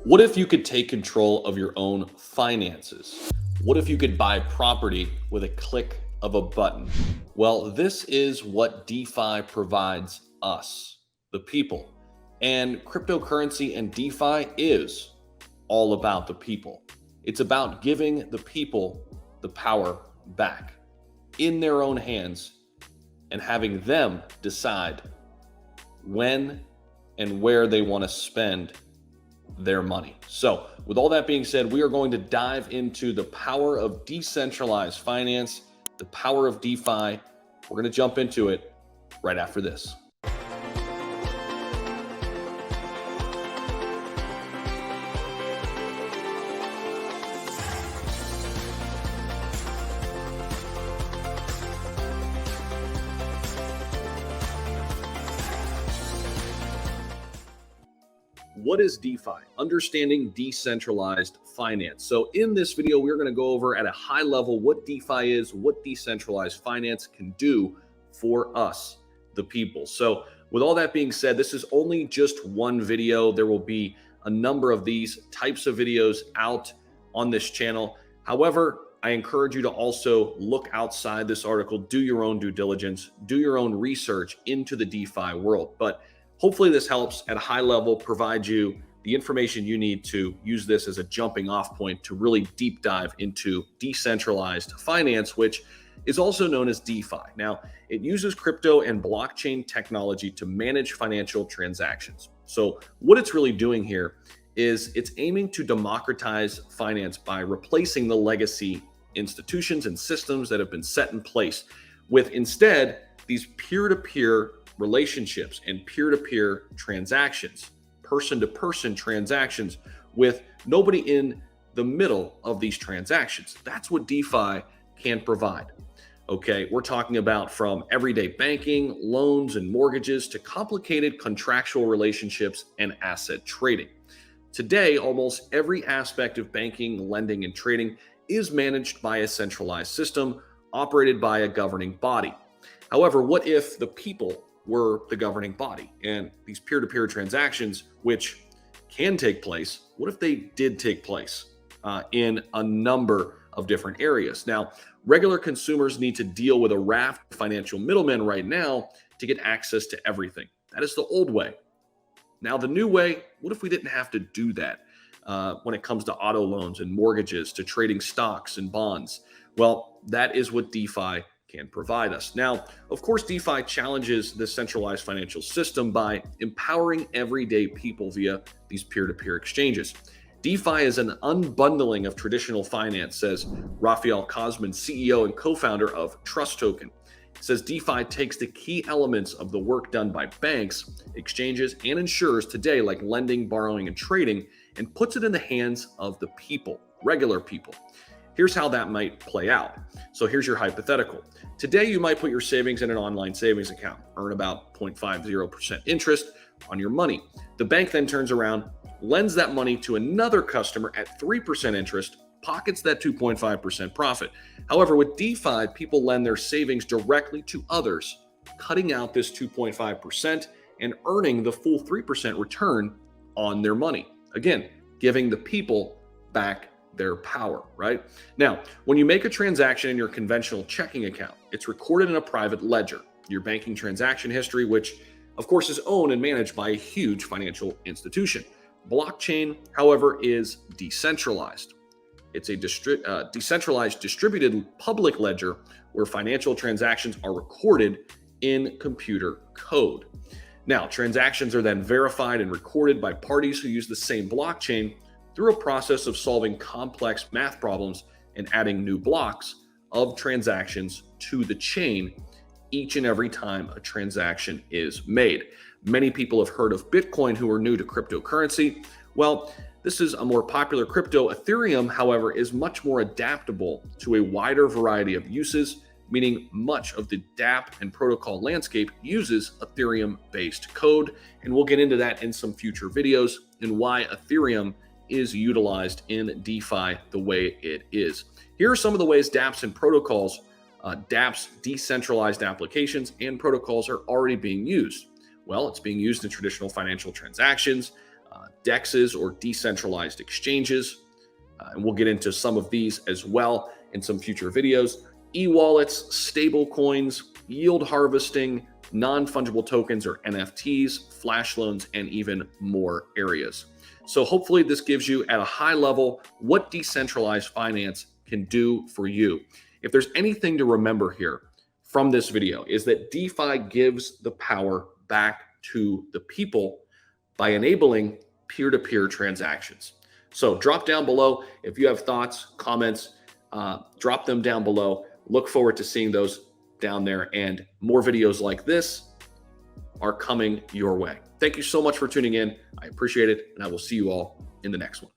What if you could take control of your own finances? What if you could buy property with a click of a button? Well, this is what DeFi provides us, the people. And cryptocurrency and DeFi is all about the people. It's about giving the people the power back in their own hands and having them decide when and where they want to spend their money. So, with all that being said, we are going to dive into the power of decentralized finance, the power of DeFi. We're going to jump into it right after this. What is DeFi? Understanding decentralized finance. So in this video, we're going to go over at a high level what DeFi is, what decentralized finance can do for us, the people. So with all that being said, this is only just one video. There will be a number of these types of videos out on this channel. However, I encourage you to also look outside this article, do your own due diligence, do your own research into the DeFi world. But hopefully this helps at a high level, provide you the information you need to use this as a jumping off point to really deep dive into decentralized finance, which is also known as DeFi. Now, it uses crypto and blockchain technology to manage financial transactions. So what it's really doing here is it's aiming to democratize finance by replacing the legacy institutions and systems that have been set in place with instead these peer-to-peer relationships and peer-to-peer transactions, person-to-person transactions with nobody in the middle of these transactions. That's what DeFi can provide. Okay, we're talking about from everyday banking, loans and mortgages to complicated contractual relationships and asset trading. Today, almost every aspect of banking, lending, and trading is managed by a centralized system operated by a governing body. However, what if the people were the governing body and these peer-to-peer transactions, which can take place, what if they did take place in a number of different areas? Now, regular consumers need to deal with a raft of financial middlemen right now to get access to everything. That is the old way. Now, the new way, what if we didn't have to do that when it comes to auto loans and mortgages, to trading stocks and bonds? Well, that is what DeFi can provide us. Now, of course, DeFi challenges the centralized financial system by empowering everyday people via these peer-to-peer exchanges. DeFi is an unbundling of traditional finance, says Raphael Kosman, CEO and co-founder of Trust Token. He says DeFi takes the key elements of the work done by banks, exchanges, and insurers today, like lending, borrowing, and trading, and puts it in the hands of the people, regular people. Here's how that might play out. So here's your hypothetical. Today, you might put your savings in an online savings account, earn about 0.50% interest on your money. The bank then turns around, lends that money to another customer at 3% interest, pockets that 2.5% profit. However, with DeFi, people lend their savings directly to others, cutting out this 2.5% and earning the full 3% return on their money. Again, giving the people back their power, right? Now, when you make a transaction in your conventional checking account, it's recorded in a private ledger, your banking transaction history, which of course is owned and managed by a huge financial institution. Blockchain, however, is decentralized. It's a decentralized distributed public ledger where financial transactions are recorded in computer code. Now, transactions are then verified and recorded by parties who use the same blockchain through a process of solving complex math problems and adding new blocks of transactions to the chain each and every time a transaction is made. Many people have heard of Bitcoin who are new to cryptocurrency. Well, this is a more popular crypto. Ethereum, however, is much more adaptable to a wider variety of uses, meaning much of the dApp and protocol landscape uses Ethereum-based code. And we'll get into that in some future videos and why Ethereum is utilized in DeFi the way it is. Here are some of the ways dApps and protocols dApps, decentralized applications, and protocols are already being used. Well, it's being used in traditional financial transactions, DEXs or decentralized exchanges, and we'll get into some of these as well in some future videos. E-wallets, stable coins, yield harvesting, non-fungible tokens or NFTs, flash loans, and even more areas. So hopefully this gives you at a high level what decentralized finance can do for you. If there's anything to remember here from this video is that DeFi gives the power back to the people by enabling peer-to-peer transactions. So drop down below if you have thoughts, comments, drop them down below. Look forward to seeing those down there, and more videos like this are coming your way. Thank you so much for tuning in. I appreciate it, and I will see you all in the next one.